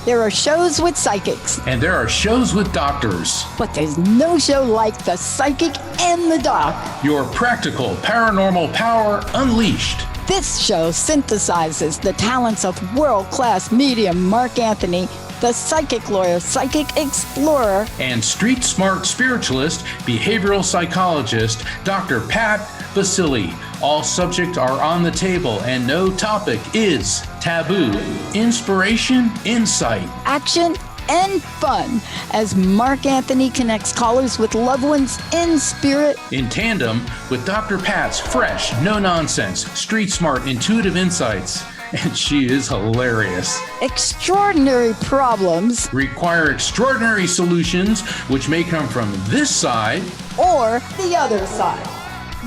There are shows with psychics, And there are shows with doctors. but there's no show like The Psychic and the Doc. Your practical paranormal power unleashed. This show synthesizes the talents of world-class medium Mark Anthony, the psychic lawyer, psychic explorer, And street smart spiritualist, behavioral psychologist, Dr. Pat Baccili. All subjects are on the table and no topic is taboo. Inspiration, insight. action, and fun as Mark Anthony connects callers with loved ones in spirit. In tandem with Dr. Pat's fresh, no-nonsense, street smart, intuitive insights. And she is hilarious. Extraordinary problems Require extraordinary solutions, which may come from this side or the other side.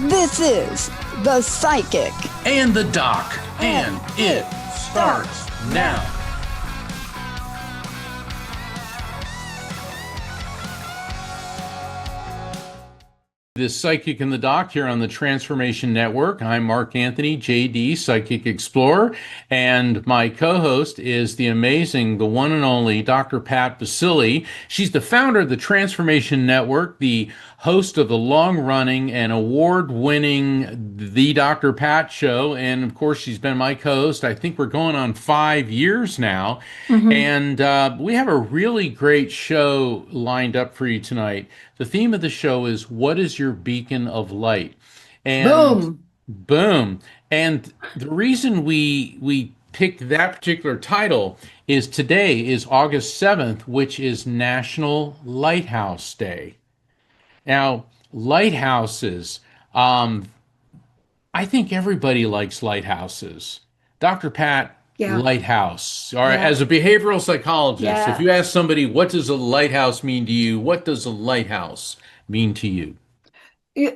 This is The Psychic. and the doc. And it starts now. This Psychic and the Doc here on the Transformation Network. I'm Mark Anthony, JD, Psychic Explorer, and my co-host is the amazing, the one and only Dr. Pat Baccili. She's the founder of the Transformation Network, the host of the long-running and award-winning The Dr. Pat Show, and of course she's been my co-host. I think we're going on 5 years now, and we have a really great show lined up for you tonight. The theme of the show is, what is your beacon of light? And boom. And the reason we picked that particular title is today is August 7th, which is National Lighthouse Day. Now, lighthouses, I think everybody likes lighthouses. Dr. Pat, lighthouse. All right, as a behavioral psychologist, if you ask somebody, what does a lighthouse mean to you? What does a lighthouse mean to you?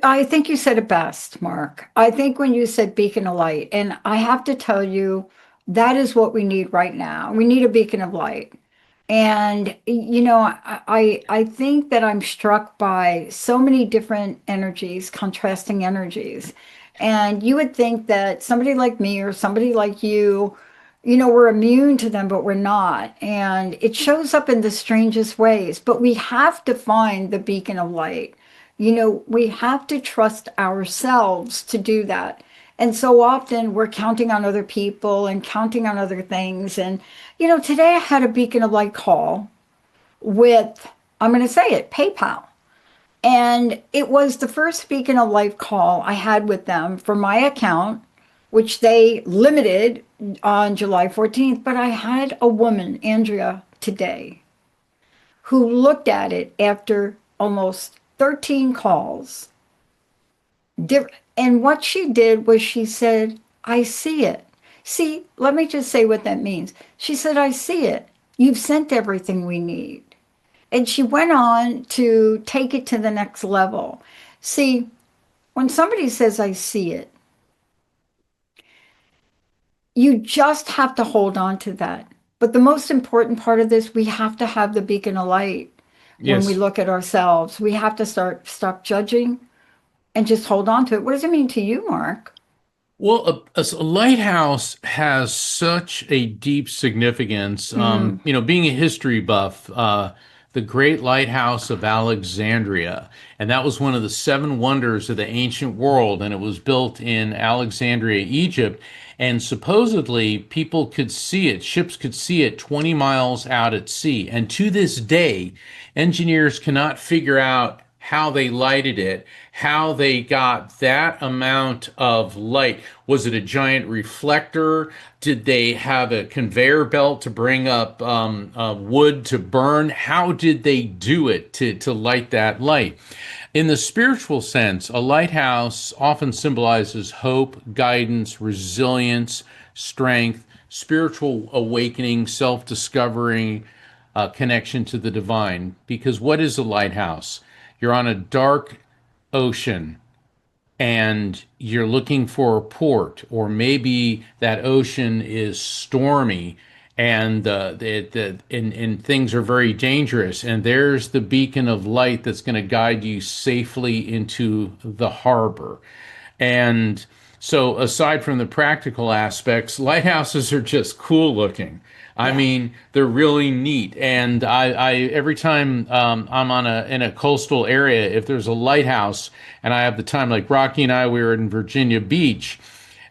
I think you said it best, Mark. I think when you said beacon of light, and I have to tell you, that is what we need right now. We need a beacon of light. And, you know, I think that I'm struck by so many different energies, contrasting energies. And you would think that somebody like me or somebody like you know, we're immune to them, but we're not. And it shows up in the strangest ways. But we have to find the beacon of light. You know, we have to trust ourselves to do that. And so often we're counting on other people and counting on other things. And, you know, today I had a beacon of light call with, I'm going to say it, PayPal. And it was the first beacon of light call I had with them for my account, which they limited on July 14th. But I had a woman, Andrea, today, who looked at it after almost 13 calls. And what she did was she said, I see it. See, let me just say what that means. She said, I see it. You've sent everything we need. And she went on to take it to the next level. See, when somebody says, I see it, you just have to hold on to that. But the most important part of this, we have to have the beacon of light when we look at ourselves. We have to stop judging and just hold on to it. What does it mean to you, Mark? Well, a lighthouse has such a deep significance. You know, being a history buff, the Great Lighthouse of Alexandria, and that was one of the seven wonders of the ancient world, and it was built in Alexandria, Egypt. And supposedly people could see it, ships could see it 20 miles out at sea. And to this day, engineers cannot figure out how they lighted it, how they got that amount of light. Was it a giant reflector? Did they have a conveyor belt to bring up wood to burn? How did they do it to light that light? In the spiritual sense, a lighthouse often symbolizes hope, guidance, resilience, strength, spiritual awakening, self-discovery, connection to the divine. Because what is a lighthouse? You're on a dark ocean and you're looking for a port, or maybe that ocean is stormy and and things are very dangerous, and there's the beacon of light that's going to guide you safely into the harbor. And so aside from the practical aspects, lighthouses are just cool looking. I Yeah. mean, they're really neat. And I every time I'm on in a coastal area, if there's a lighthouse and I have the time, like Rocky and I, we were in Virginia Beach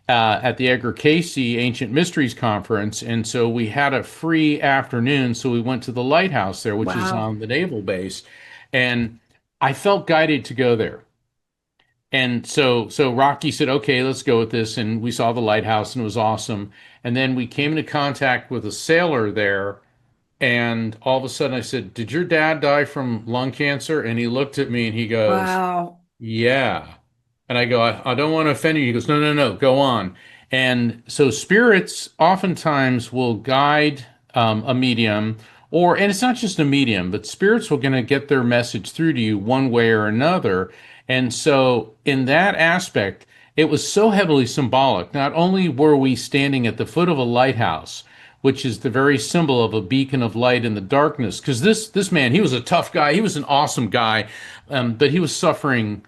at the Edgar Cayce Ancient Mysteries Conference, and so we had a free afternoon. So we went to the lighthouse there, which is Wow. on the naval base, and I felt guided to go there. And so Rocky said, "Okay, let's go with this." And we saw the lighthouse, and it was awesome. And then we came into contact with a sailor there, and all of a sudden I said, "Did your dad die from lung cancer?" And he looked at me and he goes, Wow. "Yeah." And I go, I don't want to offend you. He goes, "No, no, no, go on." And so spirits oftentimes will guide a medium, and it's not just a medium, but spirits will going to get their message through to you one way or another. And so in that aspect, it was so heavily symbolic. Not only were we standing at the foot of a lighthouse, which is the very symbol of a beacon of light in the darkness, because this man, he was a tough guy. He was an awesome guy, but he was suffering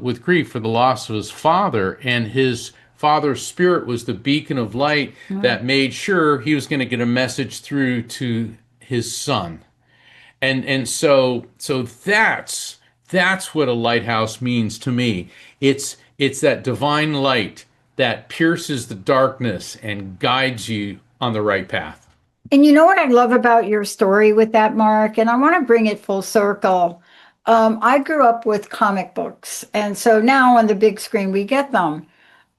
with grief for the loss of his father, and his father's spirit was the beacon of light that made sure he was going to get a message through to his son. And so that's what a lighthouse means to me. It's that divine light that pierces the darkness and guides you on the right path. And you know what I love about your story with that, Mark? And I want to bring it full circle. I grew up with comic books. And so now on the big screen, we get them.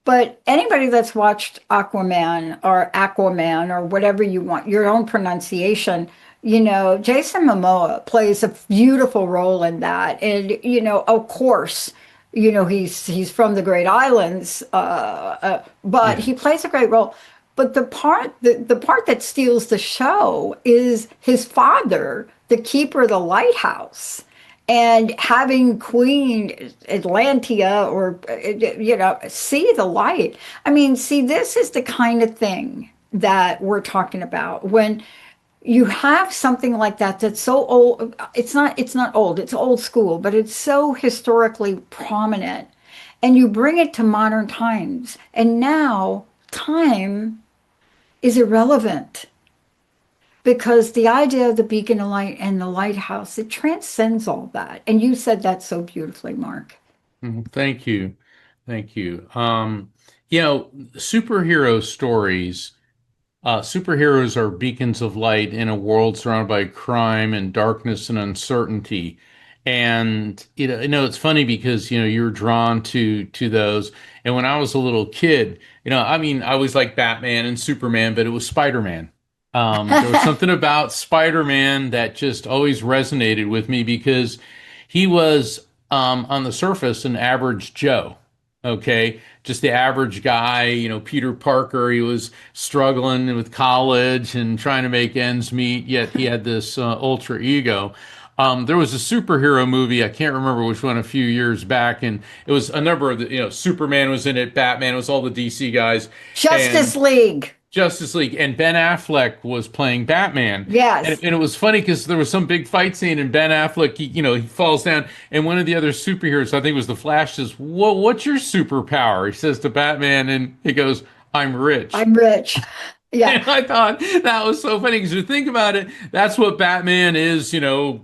But anybody that's watched Aquaman or whatever you want, your own pronunciation, Jason Momoa plays a beautiful role in that. And, of course, he's from the Great Islands, but Yeah. he plays a great role. But the part that steals the show is his father, the keeper of the lighthouse, and having Queen Atlantia or see the light. I mean, see, this is the kind of thing that we're talking about when you have something like that that's so old. It's not old, it's old school, but it's so historically prominent, and you bring it to modern times, and now time is irrelevant because the idea of the beacon of light and the lighthouse, it transcends all that. And you said that so beautifully, Mark. Thank you. Thank you. Superhero stories. Superheroes are beacons of light in a world surrounded by crime and darkness and uncertainty. And it's funny because you're drawn to those. And when I was a little kid, I mean, I was like Batman and Superman, but it was Spider-Man. There was something about Spider-Man that just always resonated with me because he was on the surface an average Joe. Okay, just the average guy, Peter Parker. He was struggling with college and trying to make ends meet, yet he had this ultra ego. There was a superhero movie, I can't remember which one, a few years back, and it was a number of Superman was in it, Batman was all the DC guys, Justice and League. Justice League, and Ben Affleck was playing Batman. And, Yes. and it was funny because there was some big fight scene, and Ben Affleck, he falls down, and one of the other superheroes, I think it was the Flash, says, what's your superpower? He says to Batman, and he goes, "I'm rich." I'm rich. Yeah. And I thought that was so funny because you think about it, that's what Batman is,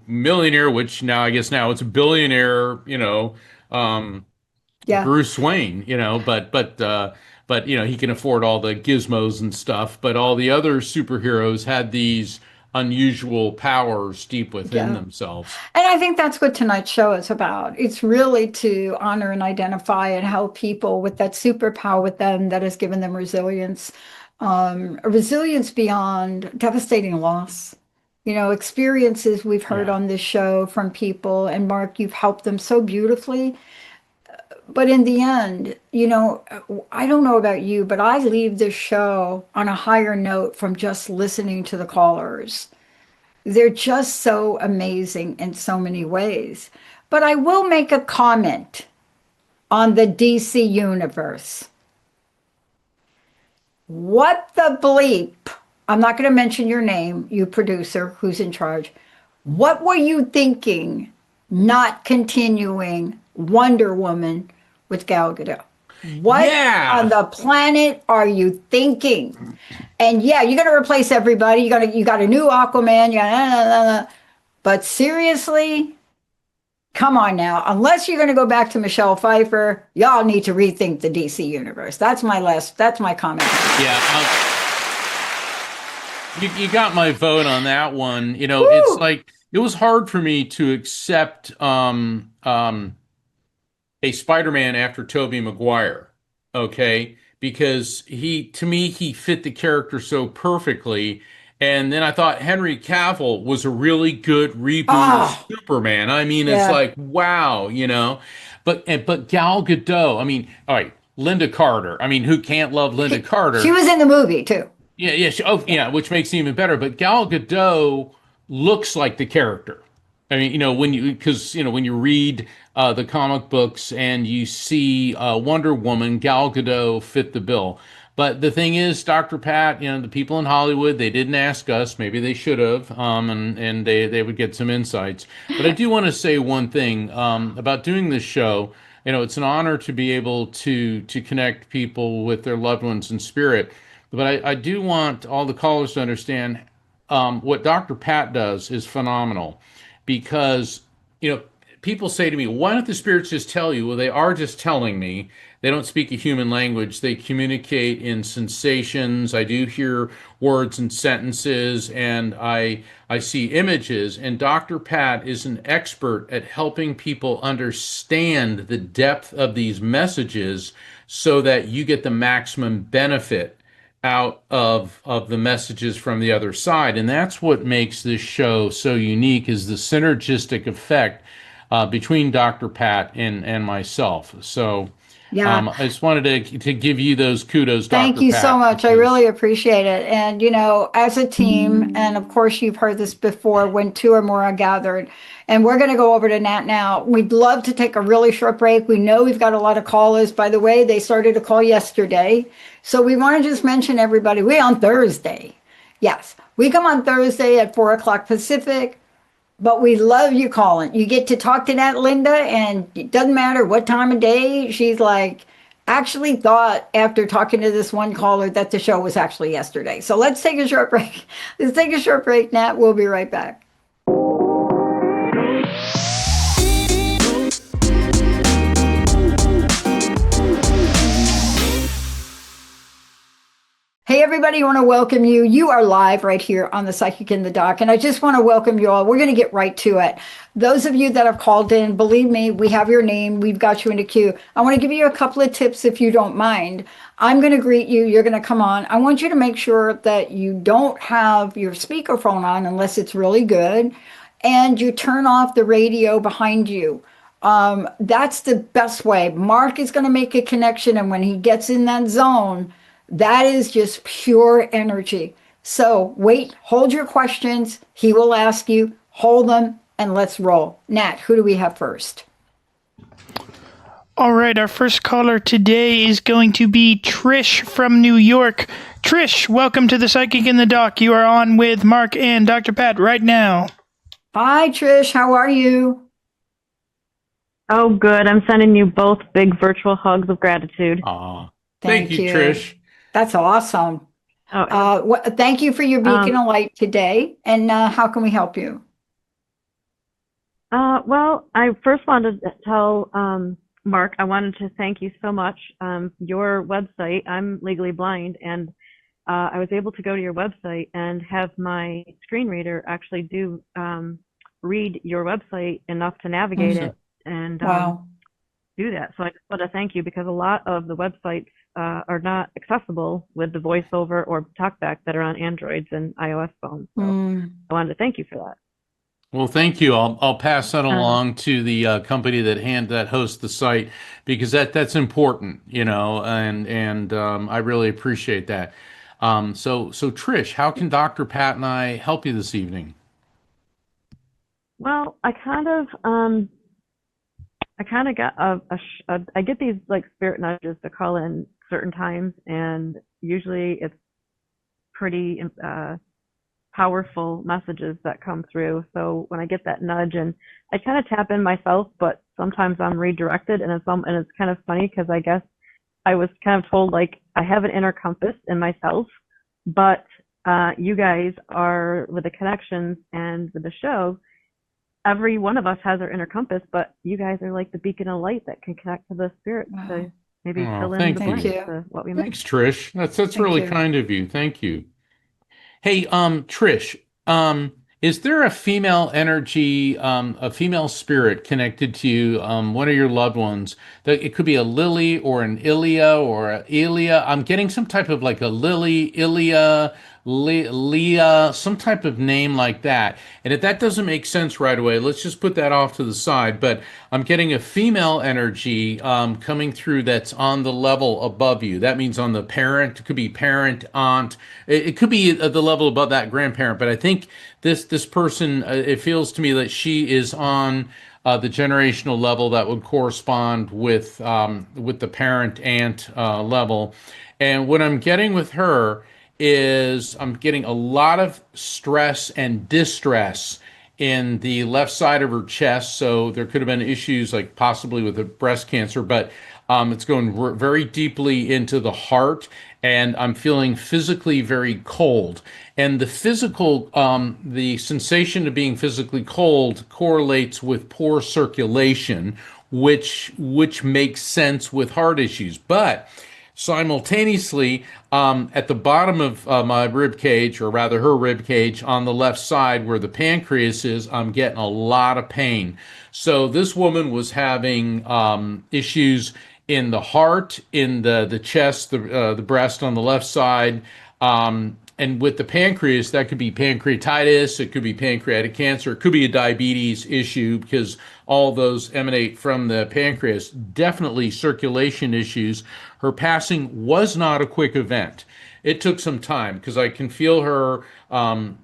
millionaire, which now it's a billionaire, um, Yeah. Bruce Wayne, but he can afford all the gizmos and stuff. But all the other superheroes had these unusual powers deep within Yeah. themselves. And I think that's what tonight's show is about. It's really to honor and identify and help people with that superpower with them that has given them resilience, resilience beyond devastating loss. Experiences we've heard Yeah. on this show from people, and Mark, you've helped them so beautifully. But in the end, I don't know about you, but I leave this show on a higher note from just listening to the callers. They're just so amazing in so many ways. But I will make a comment on the DC universe. What the bleep? I'm not going to mention your name, you producer who's in charge. What were you thinking not continuing Wonder Woman with Gal Gadot? What Yeah. on the planet are you thinking? And yeah, you're going to replace everybody. You got a new Aquaman. You got, but seriously, come on now. Unless you're going to go back to Michelle Pfeiffer, y'all need to rethink the DC universe. That's my comment. Yeah. You got my vote on that one. Woo! It's like it was hard for me to accept a Spider-Man after Tobey Maguire, okay? Because to me, he fit the character so perfectly. And then I thought Henry Cavill was a really good reboot of Superman. I mean, it's Yeah. like, wow. But Gal Gadot, I mean, all right, Linda Carter. I mean, who can't love Linda Carter? She was in the movie too. Yeah, which makes it even better. But Gal Gadot looks like the character. I mean, when you read the comic books and you see Wonder Woman, Gal Gadot fit the bill. But the thing is, Dr. Pat, the people in Hollywood, they didn't ask us. Maybe they should have, and they would get some insights. But I do want to say one thing about doing this show. It's an honor to be able to connect people with their loved ones in spirit. But I do want all the callers to understand what Dr. Pat does is phenomenal because, people say to me, why don't the spirits just tell you? Well, they are just telling me. They don't speak a human language. They communicate in sensations. I do hear words and sentences, and I see images. And Dr. Pat is an expert at helping people understand the depth of these messages so that you get the maximum benefit out of the messages from the other side. And that's what makes this show so unique is the synergistic effect between Dr. Pat and myself. So Yeah. I just wanted to give you those kudos, Dr. Thank you Pat, so much. I because- really appreciate it. And, as a team, and of course, you've heard this before, when two or more are gathered, and we're going to go over to Nat now. We'd love to take a really short break. We know we've got a lot of callers. By the way, they started to call yesterday. So we want to just mention everybody, we're on Thursday. Yes, we come on Thursday at 4 o'clock Pacific. But we love you calling. You get to talk to that Linda, and it doesn't matter what time of day. She's like, actually thought after talking to this one caller that the show was actually yesterday. So let's take a short break. Let's take a short break, Nat. We'll be right back. Hey, everybody, I want to welcome you. You are live right here on the Psychic in the Doc, and I just want to welcome you all. We're going to get right to it. Those of you that have called in, believe me, we have your name. We've got you in the queue. I want to give you a couple of tips if you don't mind. I'm going to greet you. You're going to come on. I want you to make sure that you don't have your speakerphone on unless it's really good, and you turn off the radio behind you. That's the best way. Mark is going to make a connection, and when he gets in that zone, that is just pure energy. So wait, hold your questions. He will ask you, hold them, and let's roll. Nat, who do we have first? All right, our first caller today is going to be Trish from New York. Trish, welcome to the Psychic in the Doc. You are on with Mark and Dr. Pat right now. Hi, Trish. How are you? Oh, good. I'm sending you both big virtual hugs of gratitude. Aw, thank you, Trish. That's awesome. Thank you for your beacon of light today. And how can we help you? Well, I first wanted to tell Mark, I wanted to thank you so much. Your website, I'm legally blind, and I was able to go to your website and have my screen reader actually read your website enough to navigate it and do that. So I just want to thank you because a lot of the websites are not accessible with the voiceover or talkback that are on Androids and iOS phones. So I wanted to thank you for that. Well, thank you. I'll pass that along to the company that hosts the site because that's important, and I really appreciate that. So Trish, how can Dr. Pat and I help you this evening? Well, I kind of got I get these like spirit nudges to call in certain times, and usually it's pretty powerful messages that come through. So when I get that nudge, and I kind of tap in myself, but sometimes I'm redirected, and it's kind of funny because I guess I was kind of told like I have an inner compass in myself, But you guys are with the connections and with the show. Every one of us has our inner compass, but you guys are like the beacon of light that can connect to the spirit to maybe Oh, fill in the thank Thank blanks you. you. to what we might. Thanks, Trish. That's Thank really you. kind of you. Thank you. Hey, Trish, is there a female energy, a female spirit connected to you, one of your loved ones? That it could be a Lily or an Ilia or a Elia. I'm getting some type of like a Lily, Ilia, Leah, some type of name like that. And if that doesn't make sense right away, let's just put that off to the side. But I'm getting a female energy coming through that's on the level above you. That means on the parent, it could be parent, aunt, it could be at the level above that grandparent. But I think this person, it feels to me that she is on the generational level that would correspond with the parent aunt level. And what I'm getting with her is I'm getting a lot of stress and distress in the left side of her chest. So there could have been issues like possibly with a breast cancer, but it's going very deeply into the heart. And I'm feeling physically very cold. And the physical, the sensation of being physically cold correlates with poor circulation, which makes sense with heart issues. But simultaneously, at the bottom of my rib cage, or rather her rib cage, on the left side where the pancreas is, I'm getting a lot of pain. So this woman was having issues in the heart, in the chest, the breast on the left side. And with the pancreas, that could be pancreatitis, it could be pancreatic cancer, it could be a diabetes issue because all those emanate from the pancreas. Definitely circulation issues. Her passing was not a quick event. It took some time because I can feel her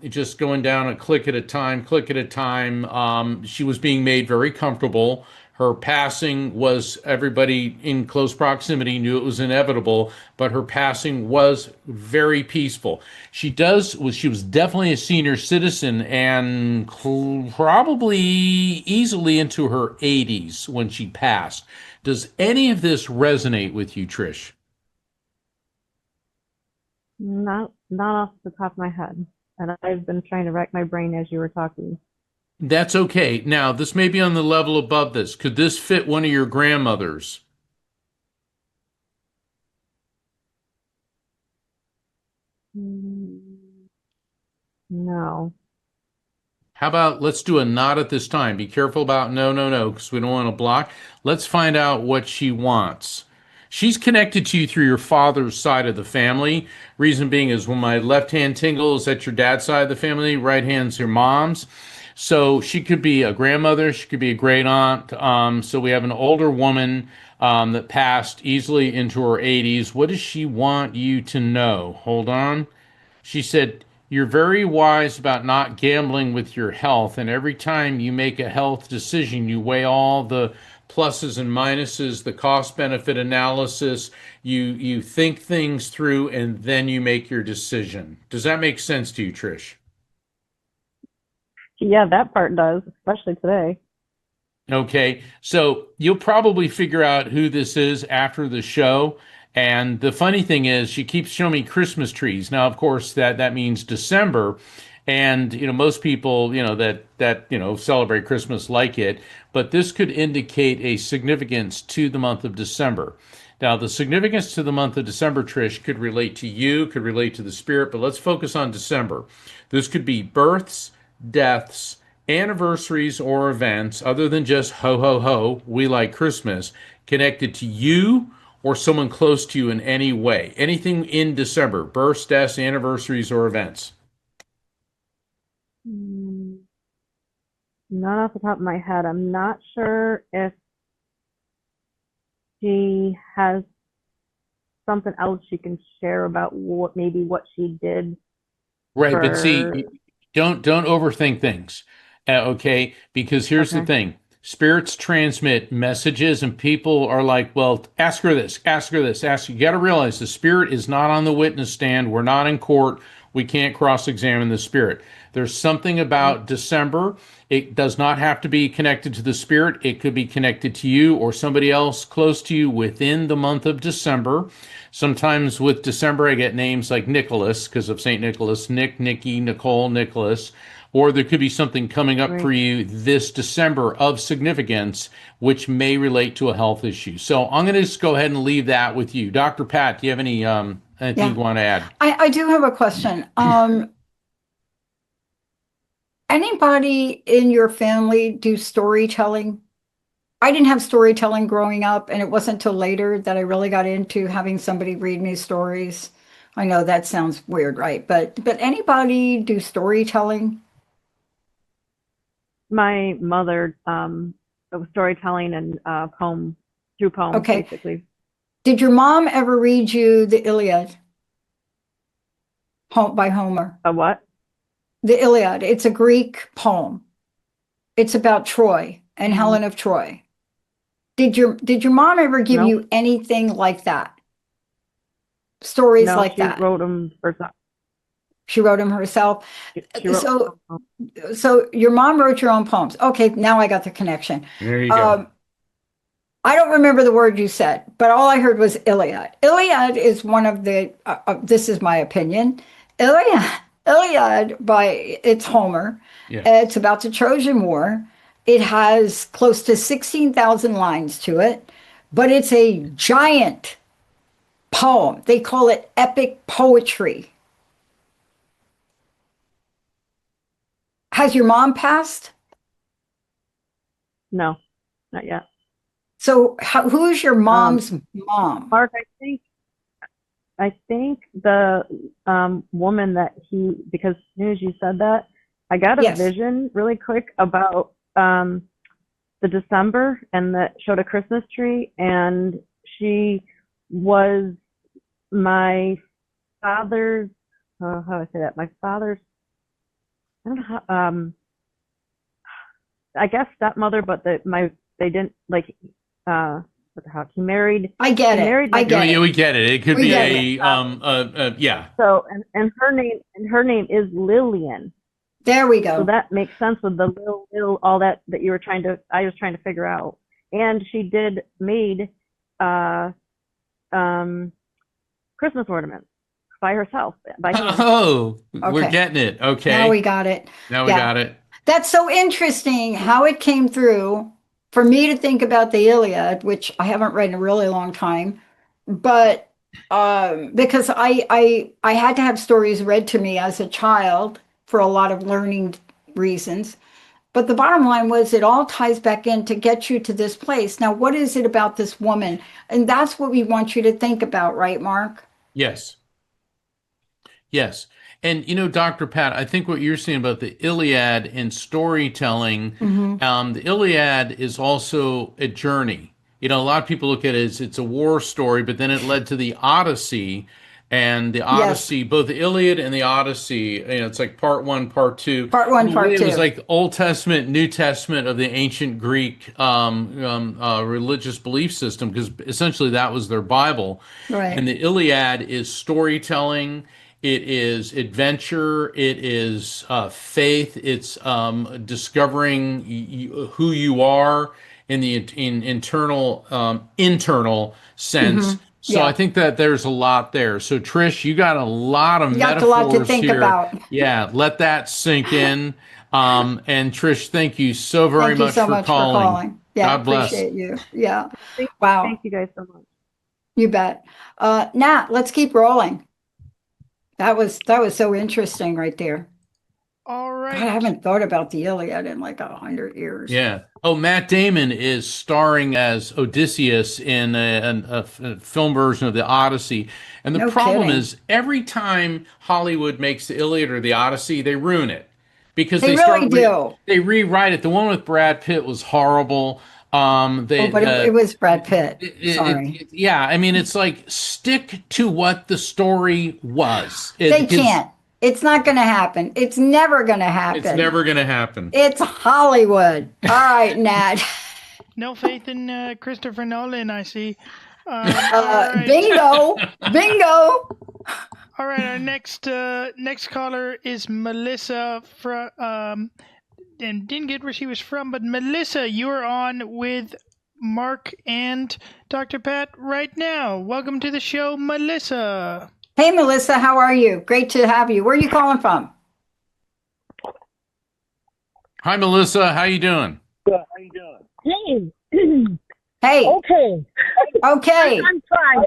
just going down a click at a time, click at a time. She was being made very comfortable. Her passing was, everybody in close proximity knew it was inevitable, but her passing was very peaceful. She was definitely a senior citizen and probably easily into her 80s when she passed. Does any of this resonate with you, Trish? Not off the top of my head. And I've been trying to rack my brain as you were talking. That's okay. Now, this may be on the level above this. Could this fit one of your grandmothers? Mm, no. How about let's do a not at this time? Be careful about no, no, no, because we don't want to block. Let's find out what she wants. She's connected to you through your father's side of the family. Reason being is when my left hand tingles at your dad's side of the family, right hand's your mom's. So she could be a grandmother, she could be a great aunt. So we have an older woman that passed easily into her 80s. What does she want you to know? Hold on. She said, you're very wise about not gambling with your health, and every time you make a health decision, you weigh all the pluses and minuses, the cost benefit analysis, you think things through, and then you make your decision. Does that make sense to you, Trish? Yeah, that part does, especially today. Okay, so you'll probably figure out who this is after the show. And the funny thing is, she keeps showing me Christmas trees. Now, of course, that means December, and most people that celebrate Christmas like it. But this could indicate a significance to the month of December. Now, the significance to the month of December, Trish, could relate to you, could relate to the spirit. But let's focus on December. This could be births, deaths, anniversaries or events other than just ho ho ho, we like Christmas, connected to you or someone close to you in any way. Anything in December, births, deaths, anniversaries, or events. Mm, Not off the top of my head. I'm not sure if she has something else she can share about what she did Right, but for. see, don't overthink things. Okay, because here's the Okay. thing. Spirits transmit messages and people are like, well, ask her this, ask her this, ask. You got to realize the spirit is not on the witness stand. We're not in court. We can't cross-examine the spirit. There's something about December. It does not have to be connected to the spirit. It could be connected to you or somebody else close to you within the month of December. Sometimes with December, I get names like Nicholas because of St. Nicholas, Nick, Nikki, Nicole, Nicholas. Or there could be something coming up for Right. you this December of significance, which may relate to a health issue. So I'm going to just go ahead and leave that with you. Dr. Pat, do you have anything you Yeah. want to add? I do have a question. Anybody in your family do storytelling? I didn't have storytelling growing up, and it wasn't until later that I really got into having somebody read me stories. I know that sounds weird, right? But anybody do storytelling? My mother, it was storytelling and through poems, Okay. basically. Did your mom ever read you the Iliad by Homer? A what? The Iliad. It's a Greek poem. It's about Troy and Helen of Troy. Did your mom ever give No. you anything like that? Stories No, like she that? wrote them herself. She wrote them herself. She wrote So, them. so your mom wrote your own poems. Okay, now I got the connection. There you go. I don't remember the word you said, but all I heard was Iliad. Iliad is one of the, this is my opinion, Iliad by, it's Homer. Yeah. It's about the Trojan War. It has close to 16,000 lines to it, but it's a giant poem. They call it epic poetry. Has your mom passed? No, not yet. So who's your mom's mom? Mark, I think the woman that because as soon as you said that, I got a Yes. vision really quick about the December, and that showed a Christmas tree, and she was my father's, how do I say that? My father's, I don't know how, I guess stepmother, but they didn't like, what the heck? He married. I get He it. married I my get Yeah, it. we get it. It could We be get yeah. So, and her name is Lillian. There we So go. that makes sense with the little all that you were I was trying to figure out. And she made Christmas ornaments by herself, by hand. Oh, we're Okay. getting it. Okay. Now we got it. Now we Yeah. got it. That's so interesting how it came through for me to think about the Iliad, which I haven't read in a really long time, but because I had to have stories read to me as a child for a lot of learning reasons. But the bottom line was it all ties back in to get you to this place. Now, what is it about this woman? And that's what we want you to think about, right, Mark? Yes. Yes. And Dr. Pat, I think what you're saying about the Iliad and storytelling, the Iliad is also a journey. A lot of people look at it as it's a war story, but then it led to the Odyssey. And the Odyssey, both the Iliad and the Odyssey, it's like part one, part two. Part one, In a part way, two. It was like Old Testament, New Testament of the ancient Greek religious belief system, because essentially that was their Bible. Right. And the Iliad is storytelling. It is adventure. It is faith. It's discovering who you are in the internal sense. So Yeah. I think that there's a lot there. So Trish, you got a lot of You got a metaphors lot to think here. about. Yeah, let that sink in. And Trish, thank you so very Thank you much so for much calling. for calling. Yeah, God bless. appreciate you. Yeah. Thank Wow. you guys so much. You bet. Nat, let's keep rolling. That was so interesting right there. All God, I right. haven't thought about the Iliad in like 100 years. Yeah. Oh, Matt Damon is starring as Odysseus in a film version of the Odyssey. And the No problem kidding. is, every time Hollywood makes the Iliad or the Odyssey, they ruin it because They really do. they rewrite it. The one with Brad Pitt was horrible. But it was Brad Pitt. Sorry. Yeah. I mean, it's like, stick to what the story was. They can't. It's not going to happen. It's never going to happen. It's never going to happen. It's Hollywood. All right, Nat. No faith in Christopher Nolan, I see. All right. Bingo. Bingo. All right, our next caller is Melissa from and didn't get where she was from, but Melissa, you're on with Mark and Dr. Pat right now. Welcome to the show, Melissa. Hey, Melissa, how are you? Great to have you. Where are you calling from? Hi, Melissa. How you doing? Good. How you doing? Hey. Hey. Okay. Okay. I'm fine.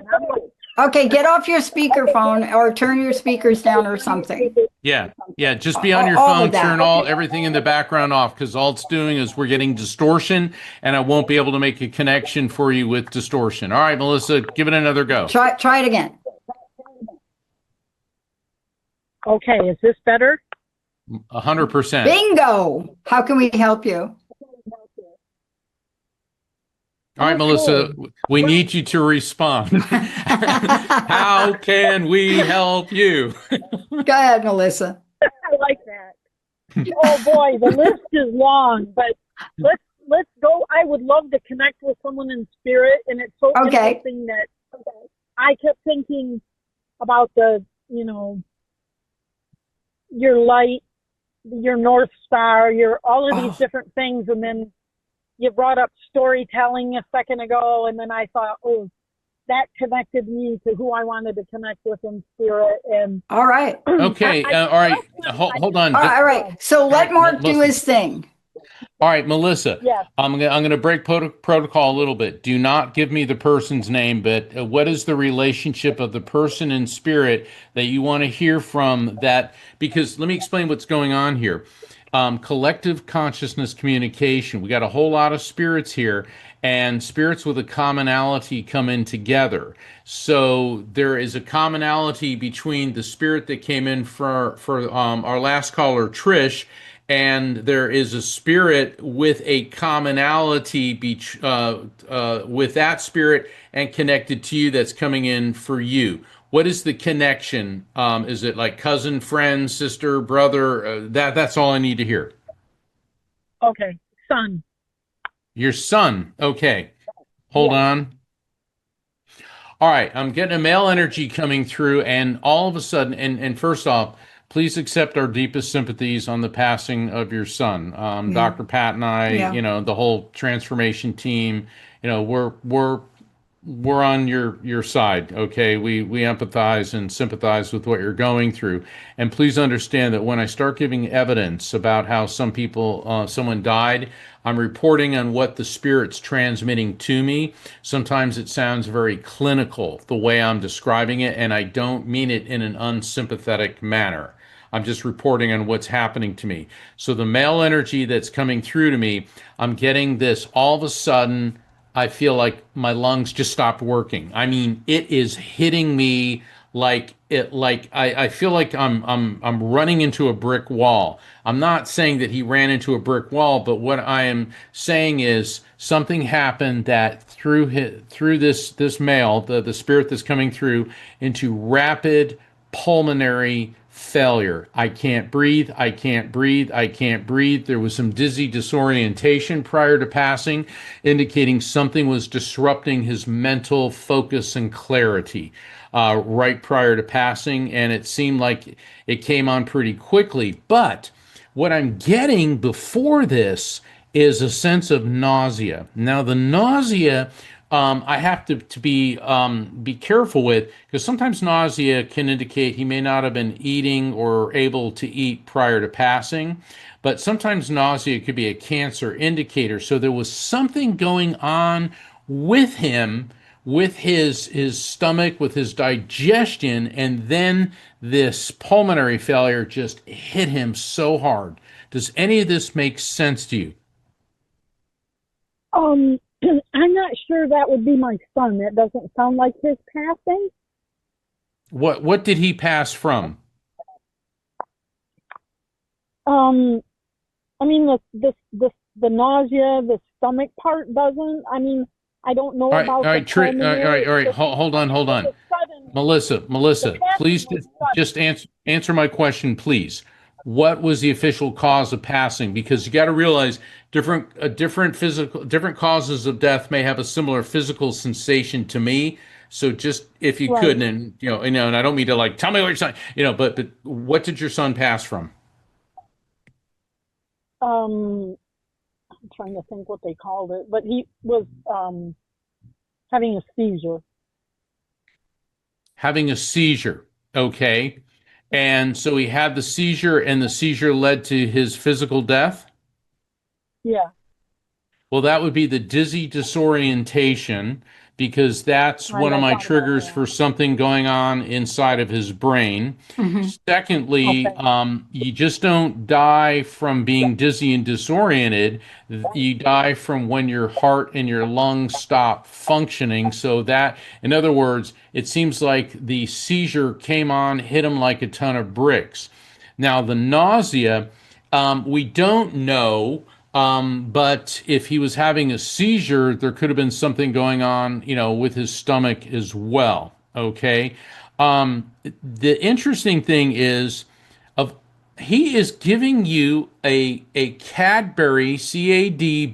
Okay, get off your speakerphone or turn your speakers down or something. Yeah. Just be on your All phone. of that. Turn everything in the background off, because all it's doing is we're getting distortion, and I won't be able to make a connection for you with distortion. All right, Melissa, give it another go. Try it again. Okay. Is this better? 100%. Bingo. How can we help you? All right, Melissa, we need you to respond. How can we help you? Go ahead, Melissa. I like that. Oh boy, the list is long, but let's go. I would love to connect with someone in spirit, and it's so interesting that I kept thinking about your light, your North Star, your all of these different things, and then you brought up storytelling a second ago, and then I thought, oh, that connected me to who I wanted to connect with in spirit. And all right. Okay. All right. Hold on. All right. So let Mark do his thing. All right, Melissa. Yes. I'm going to break protocol a little bit. Do not give me the person's name, but what is the relationship of the person in spirit that you want to hear from? That because let me explain what's going on here. Collective consciousness communication. We got a whole lot of spirits here, and spirits with a commonality come in together. So there is a commonality between the spirit that came in for our last caller, Trish, and there is a spirit with a commonality with that spirit and connected to you that's coming in for you. What is the connection? Is it like cousin, friend, sister, brother? That's all I need to hear. Okay, son. Your son. Okay. Hold on. All right. I'm getting a male energy coming through, and all of a sudden, and first off, please accept our deepest sympathies on the passing of your son. Dr. Pat and I, the whole transformation team, we're on your side. Okay. We empathize and sympathize with what you're going through. And please understand that when I start giving evidence about how someone died, I'm reporting on what the spirit's transmitting to me. Sometimes it sounds very clinical the way I'm describing it, and I don't mean it in an unsympathetic manner. I'm just reporting on what's happening to me. So the male energy that's coming through to me, I'm getting this all of a sudden. I feel like my lungs just stopped working. I mean, it is hitting me like I feel like I'm running into a brick wall. I'm not saying that he ran into a brick wall, but what I am saying is something happened that through this male, the spirit that's coming through, into rapid pulmonary failure. I can't breathe. I can't breathe. I can't breathe. There was some dizzy disorientation prior to passing, indicating something was disrupting his mental focus and clarity right prior to passing. And it seemed like it came on pretty quickly. But what I'm getting before this is a sense of nausea. Now, the nausea I have to be careful with, because sometimes nausea can indicate he may not have been eating or able to eat prior to passing, but sometimes nausea could be a cancer indicator. So there was something going on with him, with his stomach, with his digestion, and then this pulmonary failure just hit him so hard. Does any of this make sense to you? I'm not sure that would be my son. That doesn't sound like his passing. What did he pass from? I mean, the nausea, the stomach part doesn't. I mean, I don't know about. All right. Hold on. Melissa, please just answer my question, please. What was the official cause of passing? Because you got to realize different causes of death may have a similar physical sensation to me. So just if you Right. could, and and I don't mean to like tell me what your son, but what did your son pass from? Um, I'm trying to think what they called it, but he was having a seizure. Having a seizure. Okay. And so he had the seizure, and the seizure led to his physical death. Yeah, Well, that would be the dizzy disorientation, because that's right. one of I my thought about triggers that. for something going on inside of his brain. Hmm. Secondly, Okay. you just don't die from being dizzy and disoriented. You die from when your heart and your lungs stop functioning. So that, in other words, it seems like the seizure came on, hit him like a ton of bricks. Now, the nausea, we don't know, but if he was having a seizure, there could have been something going on, with his stomach as well. Okay. The interesting thing is, of he is giving you a Cadbury Cadbury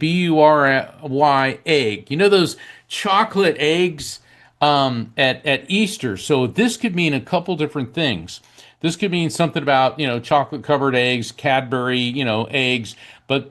egg. You know those chocolate eggs at Easter. So this could mean a couple different things. This could mean something about chocolate covered eggs, Cadbury eggs, but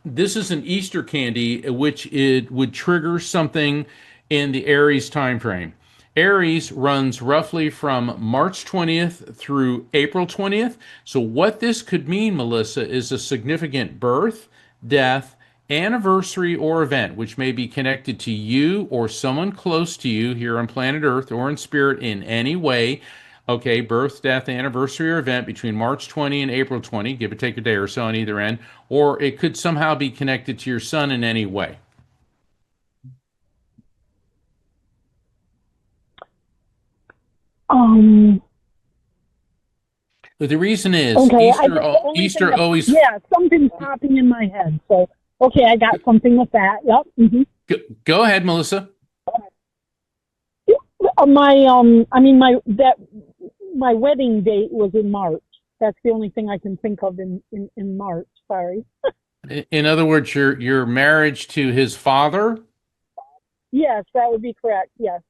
this is an Easter candy, which it would trigger something in the Aries time frame. Aries runs roughly from March 20th through April 20th. So, what this could mean, Melissa, is a significant birth, death, anniversary, or event which may be connected to you or someone close to you here on planet Earth or in spirit in any way. Okay, birth, death, anniversary, or event between March 20 and April 20, give or take a day or so on either end, or it could somehow be connected to your son in any way. Um. But the reason is Okay. I Easter. guess the only thing Easter that, always. yeah, something's popping in my head. So okay, I got something with that. Yep. Go ahead, Melissa. I mean my wedding date was in March. That's the only thing I can think of in March. Sorry. In other words, your marriage to his father. Yes, that would be correct. Yes.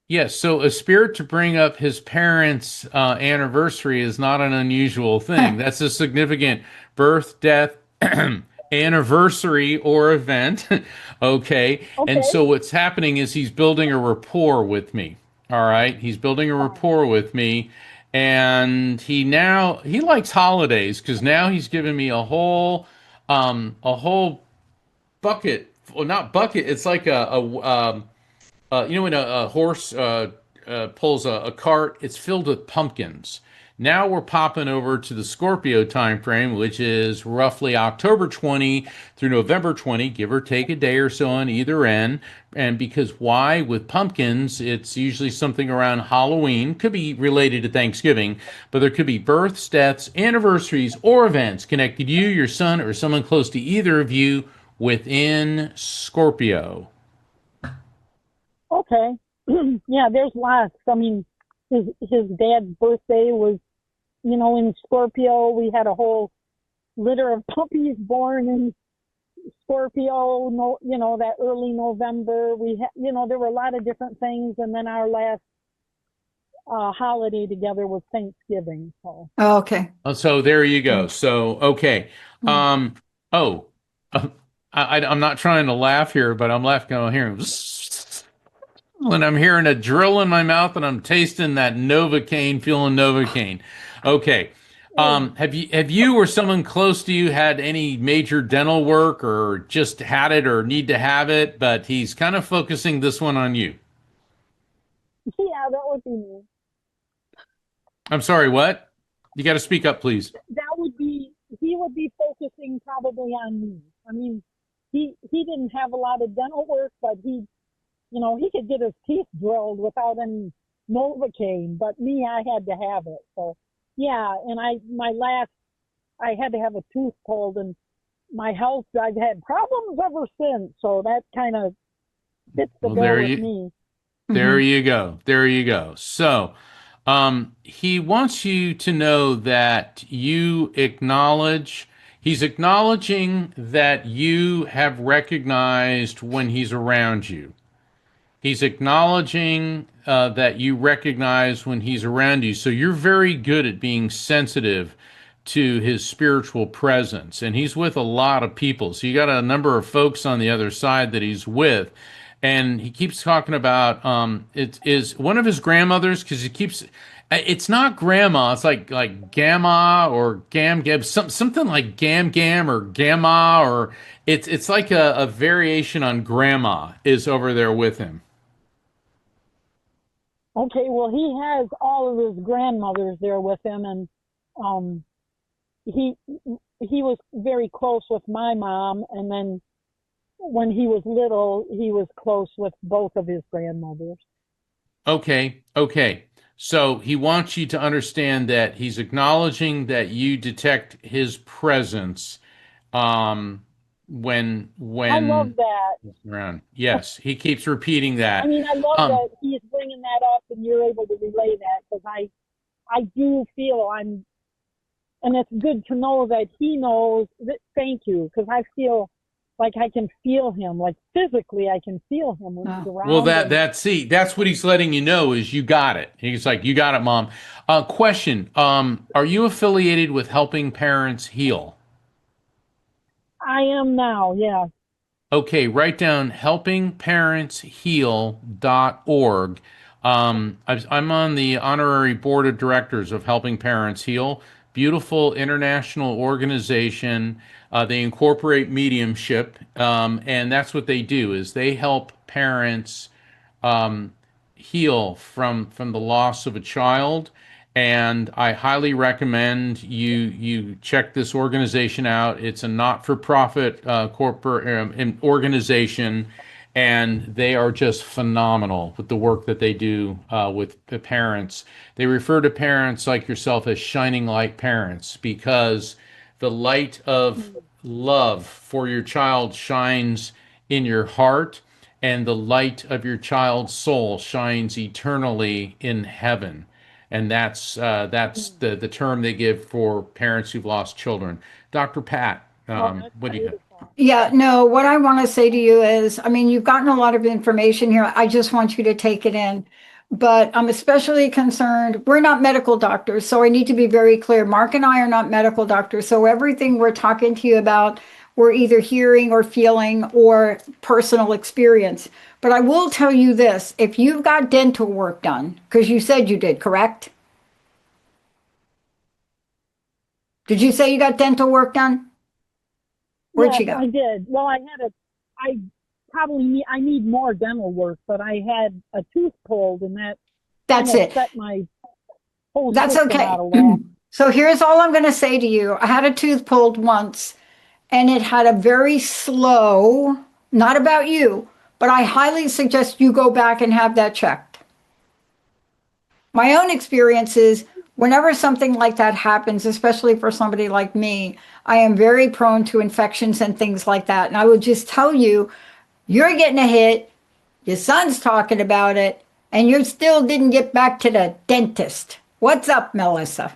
Yes, so a spirit to bring up his parents' anniversary is not an unusual thing. That's a significant birth, death, anniversary, or event. Okay. And Okay. so what's happening is he's building a rapport with me. All right. He's building a rapport with me. And he likes holidays because now he's giving me a whole bucket. Well, not bucket. It's like when a horse pulls a cart, it's filled with pumpkins. Now we're popping over to the Scorpio time frame, which is roughly October 20 through November 20, give or take a day or so on either end. And because why? With pumpkins, it's usually something around Halloween, could be related to Thanksgiving, but there could be births, deaths, anniversaries, or events connected to you, your son, or someone close to either of you within Scorpio. Okay. Yeah, there's lots. I mean, his dad's birthday was, in Scorpio. We had a whole litter of puppies born in Scorpio. No, that early November. We had, there were a lot of different things, and then our last holiday together was Thanksgiving. So Oh, okay. So there you go. Mm. So okay. Mm. Oh, I'm not trying to laugh here, but I'm laughing when I'm hearing when I'm hearing a drill in my mouth and I'm tasting that Novocaine, feeling Novocaine. Okay. Have you or someone close to you had any major dental work or just had it or need to have it, but he's kind of focusing this one on you? yeah, that would be me. I'm sorry, what? You got to speak up, please. That would be he would be focusing probably on me. I mean, he didn't have a lot of dental work, but he could get his teeth drilled without any Novocaine, but me, I had to have it. So, yeah, and I had to have a tooth pulled, and my health, I've had problems ever since. So that kind of fits the Well, bill with me. there you go. There you go. So, he wants you to know that he's acknowledging that you have recognized when he's around you. He's acknowledging that you recognize when he's around you. So you're very good at being sensitive to his spiritual presence. And he's with a lot of people. So you got a number of folks on the other side that he's with. And he keeps talking about it is one of his grandmothers, because he keeps it's not grandma, it's like gamma or gam something like gam or gamma, or it's like a variation on grandma is over there with him. Okay, well, he has all of his grandmothers there with him, and um, he he was very close with my mom, and then when he was little, he was close with both of his grandmothers. Okay. So he wants you to understand that he's acknowledging that you detect his presence um, when I love when that. he's around. Yes, he keeps repeating I that. mean, I love Um, that he's bringing that up, and you're able to relay that, because I do feel and it's good to know that he knows that. Thank you, because I feel like I can feel him, like physically, I can feel him when he's well, around. And that's what he's letting you know is you got it. He's like, you got it, Mom. Question: are you affiliated with Helping Parents Heal? I am now, yeah. Okay, write down helpingparentsheal.org. I'm on the honorary board of directors of Helping Parents Heal, beautiful international organization. They incorporate mediumship, and that's what they do is they help parents um, heal from the loss of a child. And I highly recommend you check this organization out. It's a not-for-profit corporate organization, and they are just phenomenal with the work that they do with the parents. They refer to parents like yourself as shining light parents, because the light of love for your child shines in your heart, and the light of your child's soul shines eternally in heaven. And that's the term they give for parents who've lost children. Dr. Pat, Oh, that's what do you have? beautiful. Yeah, no, what I want to say to you is, I mean, you've gotten a lot of information here. I just want you to take it in. But I'm especially concerned, we're not medical doctors, so I need to be very clear. Mark and I are not medical doctors, so everything we're talking to you about, we're either hearing or feeling or personal experience. But I will tell you this, if you've got dental work done, because you said you did, correct? Did you say you got dental work done? Where'd Yes, she go? I did. Well, I probably I need more dental work, but I had a tooth pulled, and that kind That's of it. set my whole That's system okay. out of whack. So here's all I'm going to say to you. I had a tooth pulled once, and it had a very slow, not about you, but I highly suggest you go back and have that checked. My own experience is whenever something like that happens, especially for somebody like me, I am very prone to infections and things like that. And I will just tell you, you're getting a hit, your son's talking about it, and you still didn't get back to the dentist. What's up, Melissa?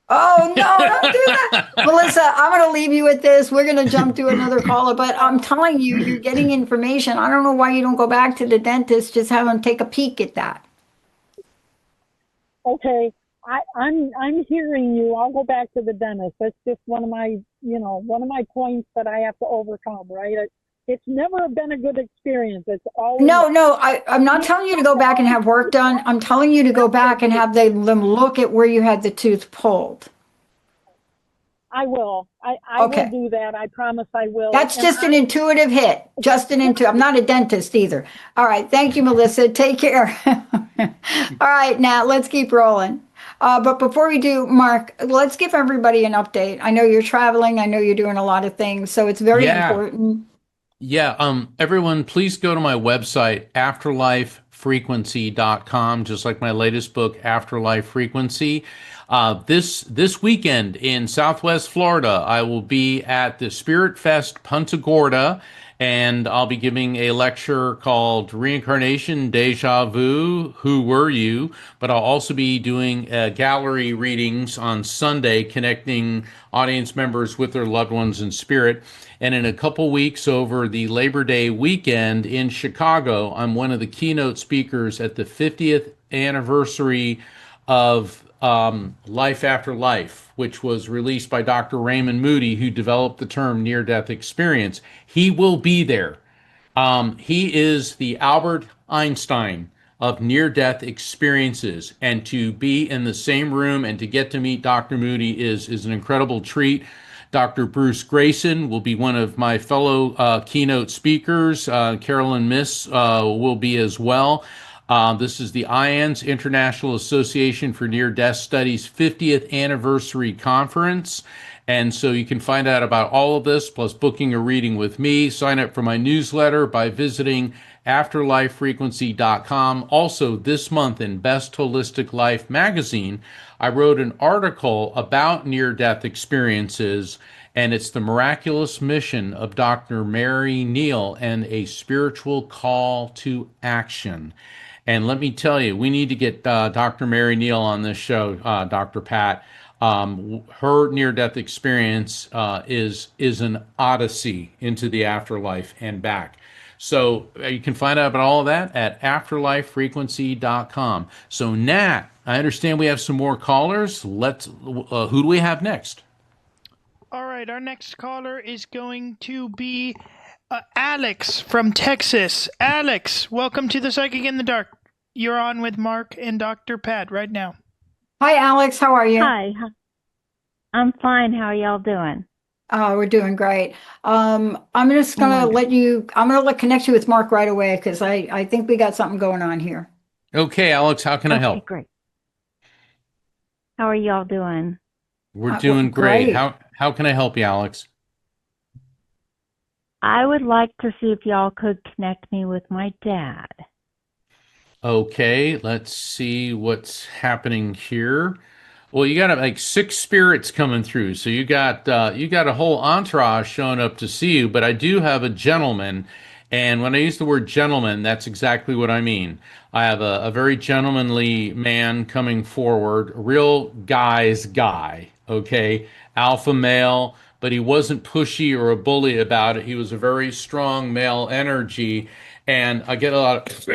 Oh, no, don't do that. Melissa, I'm going to leave you with this. We're going to jump to another caller, but I'm telling you, you're getting information. I don't know why you don't go back to the dentist, just have them take a peek at that. Okay, I'm hearing you. I'll go back to the dentist. That's just one of my points that I have to overcome. Right? It's never been a good experience. It's always No, I'm not telling you to go back and have work done. I'm telling you to go back and have them look at where you had the tooth pulled. I will. I Okay. will do that. I promise I will. That's And just an intuitive hit. Just an intuitive. I'm not a dentist either. All right. Thank you, Melissa. Take care. All right, Nat, let's keep rolling. But before we do, Mark, let's give everybody an update. I know you're traveling. I know you're doing a lot of things. So it's very Yeah. important. Yeah, everyone, please go to my website, afterlifefrequency.com, just like my latest book, Afterlife Frequency. This weekend in Southwest Florida, I will be at the Spirit Fest Punta Gorda, and I'll be giving a lecture called Reincarnation, Deja Vu, Who Were You? But I'll also be doing gallery readings on Sunday, connecting audience members with their loved ones in spirit. And in a couple weeks over the Labor Day weekend in Chicago, I'm one of the keynote speakers at the 50th anniversary of Life After Life, which was released by Dr. Raymond Moody, who developed the term near death experience. He will be there. He is the Albert Einstein of near death experiences. And to be in the same room and to get to meet Dr. Moody is an incredible treat. Dr. Bruce Grayson will be one of my fellow keynote speakers. Carolyn Miss will be as well. This is the IANS International Association for Near Death Studies 50th Anniversary Conference. And so you can find out about all of this, plus booking a reading with me. Sign up for my newsletter by visiting afterlifefrequency.com. Also, this month in Best Holistic Life magazine, I wrote an article about near-death experiences, and it's the miraculous mission of Dr. Mary Neal and a spiritual call to action. And let me tell you, we need to get Dr. Mary Neal on this show, Dr. Pat. Her near-death experience is an odyssey into the afterlife and back. So you can find out about all of that at afterlifefrequency.com. So Nat, I understand we have some more callers. Who do we have next? All right, our next caller is going to be Alex from Texas. Alex, welcome to the Psychic in the Dark. You're on with Mark and Dr. Pat right now. Hi, Alex. How are you? Hi, I'm fine. How are y'all doing? We're doing great. I'm just gonna connect you with Mark right away because I think we got something going on here. Okay, Alex, how can I help? Okay, great. How are y'all doing? We're doing great. great. How can I help you, Alex? I would like to see if y'all could connect me with my dad. Okay, let's see what's happening here. Well, you got like 6 spirits coming through, so you got a whole entourage showing up to see you. But I do have a gentleman, and when I use the word gentleman, that's exactly what I mean. I have a very gentlemanly man coming forward, a real guy's guy. Okay, alpha male, but he wasn't pushy or a bully about it. He was a very strong male energy. And I get a lot of,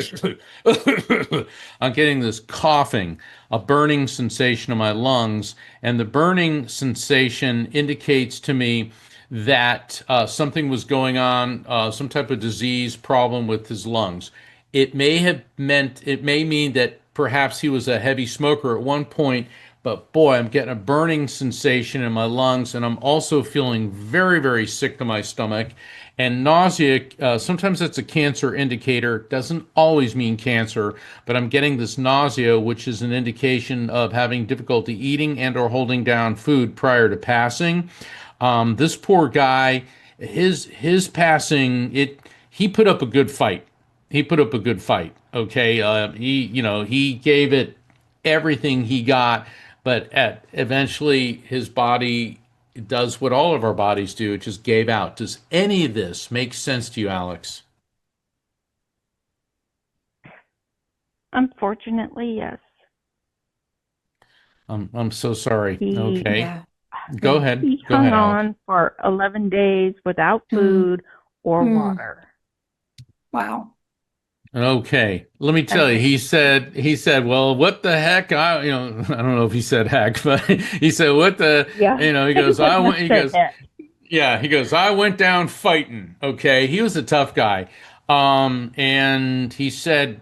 I'm getting this coughing, a burning sensation in my lungs. And the burning sensation indicates to me that something was going on, some type of disease problem with his lungs. It may mean that perhaps he was a heavy smoker at one point, but boy, I'm getting a burning sensation in my lungs, and I'm also feeling very, very sick to my stomach. And nausea, sometimes that's a cancer indicator. Doesn't always mean cancer, but I'm getting this nausea, which is an indication of having difficulty eating and or holding down food prior to passing. This poor guy, his passing, he put up a good fight. He put up a good fight. Okay, he gave it everything he got, but eventually his body does what all of our bodies do. It just gave out. Does any of this make sense to you, Alex? Unfortunately, yes. I'm so sorry. Okay. Yeah. Go ahead. He Go hung ahead, Alex. on for 11 days without food or water. Wow. Okay, let me tell you. He said, "Well, what the heck? I don't know if he said heck, but he said, what the, Yeah. he goes, I went, he Said goes, that. yeah, he goes, I went down fighting. Okay, he was a tough guy. And he said,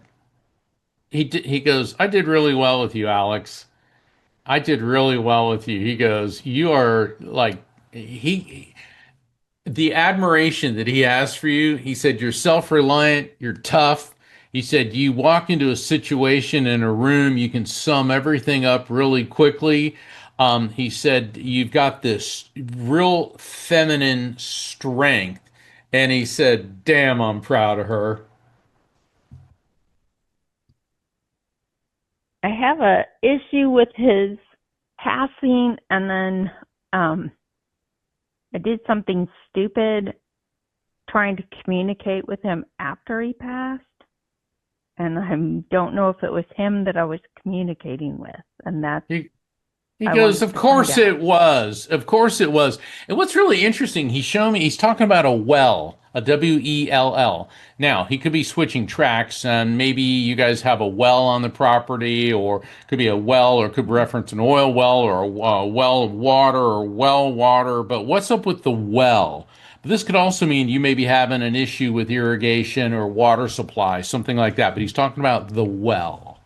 he goes, I did really well with you, Alex. I did really well with you. He goes, you are like, the admiration that he has for you. He said, you're self-reliant, you're tough. He said, you walk into a situation in a room, you can sum everything up really quickly. He said, you've got this real feminine strength. And he said, damn, I'm proud of her. I have a issue with his passing, and then I did something stupid trying to communicate with him after he passed. And I don't know if it was him that I was communicating with. And that's, He goes, of course it was. Of course it was. And what's really interesting, he's talking about a well, a WELL. Now, he could be switching tracks, and maybe you guys have a well on the property, or it could be a well, or it could reference an oil well, or a well of water, or well water. But what's up with the well? But this could also mean you may be having an issue with irrigation or water supply, something like that. But he's talking about the well.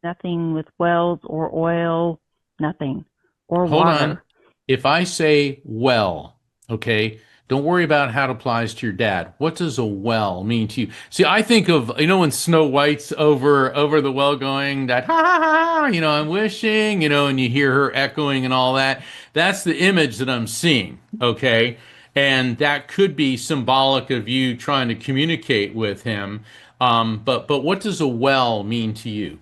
nothing with wells or oil, nothing, or Hold water. on. If I say well, okay, don't worry about how it applies to your dad. What does a well mean to you? See, I think of, when Snow White's over the well going that ha ha ha, I'm wishing, and you hear her echoing and all that. That's the image that I'm seeing, okay? And that could be symbolic of you trying to communicate with him. But what does a well mean to you?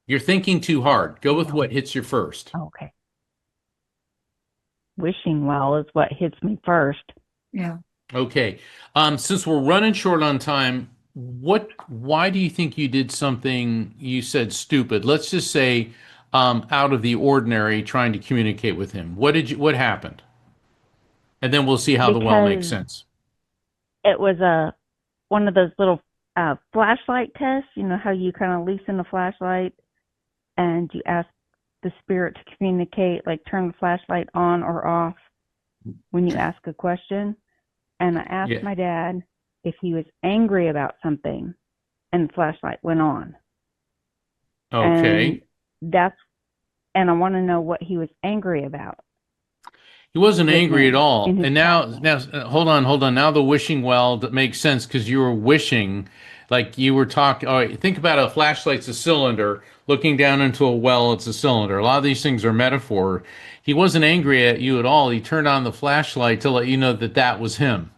You're thinking too hard. Go with what hits you first. Okay. Wishing well is what hits me first. Yeah. Okay. Since we're running short on time, why do you think you did something you said stupid? Let's just say out of the ordinary trying to communicate with him. What happened? And then we'll see how the well makes sense. It was one of those little flashlight tests. You know how you kind of loosen the flashlight and you ask the spirit to communicate, like turn the flashlight on or off when you ask a question. And I asked my dad if he was angry about something, and the flashlight went on. Okay. And I want to know what he was angry about. He wasn't angry at all. And now, hold on. Now the wishing well, that makes sense because you were wishing, like you were talking. All right, think about a flashlight's a cylinder. Looking down into a well, it's a cylinder. A lot of these things are metaphor. He wasn't angry at you at all. He turned on the flashlight to let you know that was him.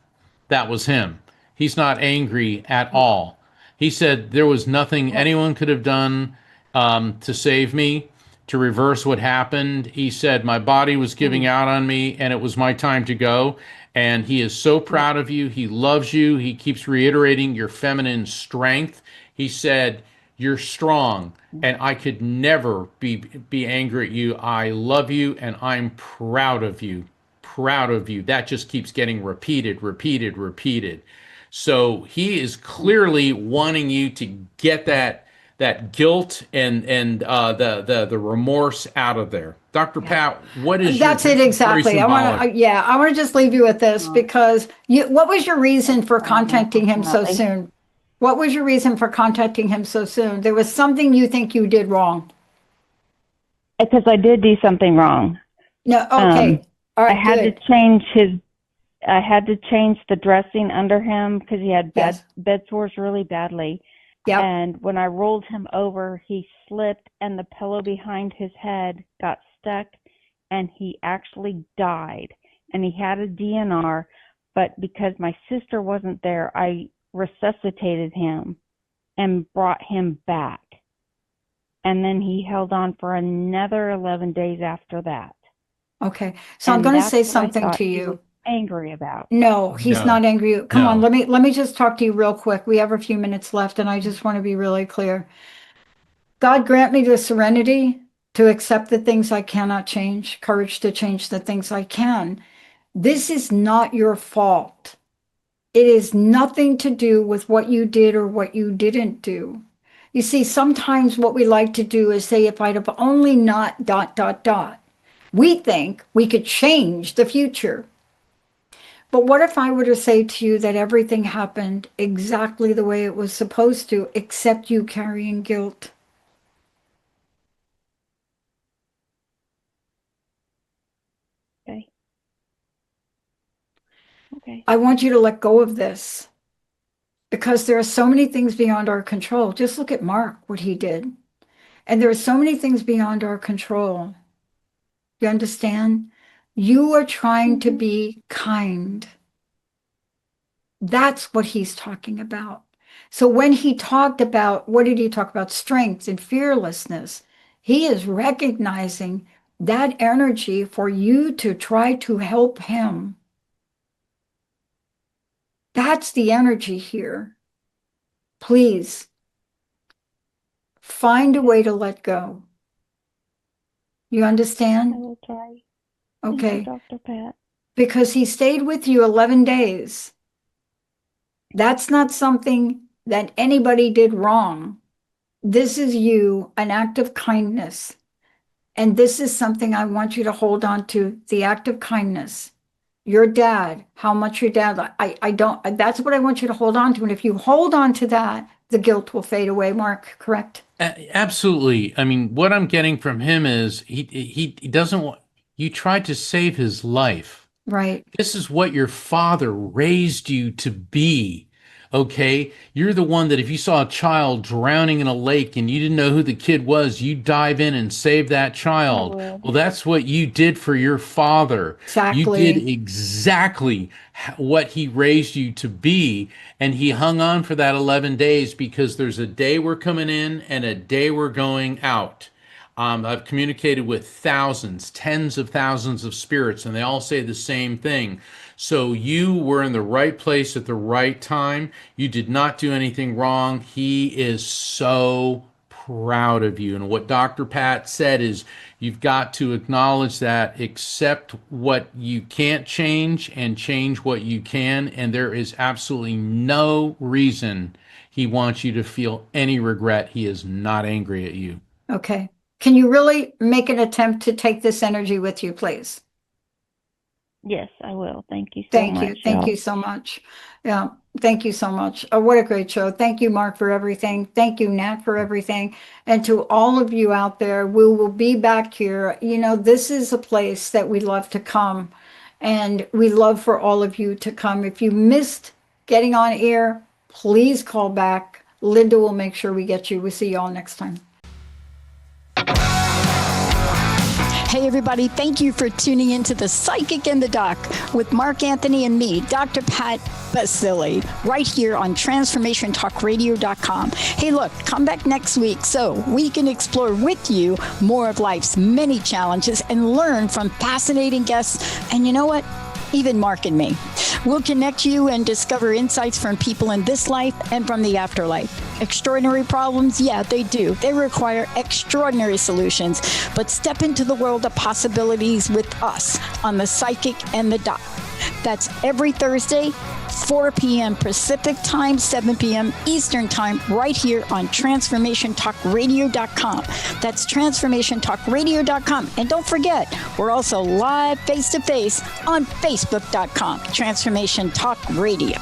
That was him. He's not angry at all. He said there was nothing anyone could have done to save me, to reverse what happened. He said my body was giving out on me and it was my time to go. And he is so proud of you. He loves you. He keeps reiterating your feminine strength. He said, you're strong and I could never be angry at you. I love you and I'm proud of you. Proud of you. That just keeps getting repeated. So he is clearly wanting you to get that guilt and the remorse out of there. Dr. Pat, what is That's it exactly. I want to just leave you with this because what was your reason for contacting him so soon? What was your reason for contacting him so soon? There was something you think you did wrong. Because I did do something wrong. No, okay. All right, I had to change the dressing under him because he had bed sores really badly. Yep. And when I rolled him over, he slipped and the pillow behind his head got stuck and he actually died. And he had a DNR, but because my sister wasn't there, I resuscitated him and brought him back. And then he held on for another 11 days after that. Okay. So I'm going to say something to you. Angry about. No, he's not angry. Come on, let me just talk to you real quick. We have a few minutes left and I just want to be really clear. God grant me the serenity to accept the things I cannot change, courage to change the things I can. This is not your fault. It is nothing to do with what you did or what you didn't do. You see, sometimes what we like to do is say, if I'd have only not ... We think we could change the future. But what if I were to say to you that everything happened exactly the way it was supposed to, except you carrying guilt? Okay. I want you to let go of this because there are so many things beyond our control. Just look at Mark, what he did. And there are so many things beyond our control. You understand? You are trying to be kind. That's what he's talking about. So when he talked about, what did he talk about? Strength and fearlessness. He is recognizing that energy for you to try to help him. That's the energy here. Please find a way to let go. You I understand? will try. Thank you, Okay. Dr. Pat. Because he stayed with you 11 days. That's not something that anybody did wrong. This is you, an act of kindness. And this is something I want you to hold on to, the act of kindness. Your dad, how much your dad, I don't, that's what I want you to hold on to. And if you hold on to that, the guilt will fade away, Mark, correct? Absolutely. I mean, what I'm getting from him is he doesn't want you tried to save his life. Right. This is what your father raised you to be. Okay. You're the one that if you saw a child drowning in a lake and you didn't know who the kid was, you dive in and save that I child. would. Well, that's what you did for your father. You did Exactly. exactly what he raised you to be. And he hung on for that 11 days because there's a day we're coming in and a day we're going out. I've communicated with thousands, tens of thousands of spirits, and they all say the same thing. So you were in the right place at the right time. You did not do anything wrong. He is so proud of you. And what Dr. Pat said is you've got to acknowledge that, accept what you can't change and change what you can. And there is absolutely no reason he wants you to feel any regret. He is not angry at you. Okay. Can you really make an attempt to take this energy with you, please? Yes, I will. Thank you so Thank much, you. Thank y'all. you so much. Yeah. Thank you so much. Oh, what a great show. Thank you, Mark, for everything. Thank you, Nat, for everything. And to all of you out there, we will be back here. You know, this is a place that we love to come, and we love for all of you to come. If you missed getting on air, please call back. Linda will make sure we get you. We'll see you all next time. Hey, everybody, thank you for tuning into The Psychic and the Doc with Mark Anthony and me, Dr. Pat Baccili, right here on TransformationTalkRadio.com. Hey, look, come back next week so we can explore with you more of life's many challenges and learn from fascinating guests. And you know what? Even Mark and me. We'll connect you and discover insights from people in this life and from the afterlife. Extraordinary problems? Yeah, they do. They require extraordinary solutions. But step into the world of possibilities with us on The Psychic and the Doc. That's every Thursday, 4 p.m. Pacific Time, 7 p.m. Eastern Time, right here on TransformationTalkRadio.com. That's TransformationTalkRadio.com. And don't forget, we're also live face-to-face on Facebook.com, Transformation Talk Radio.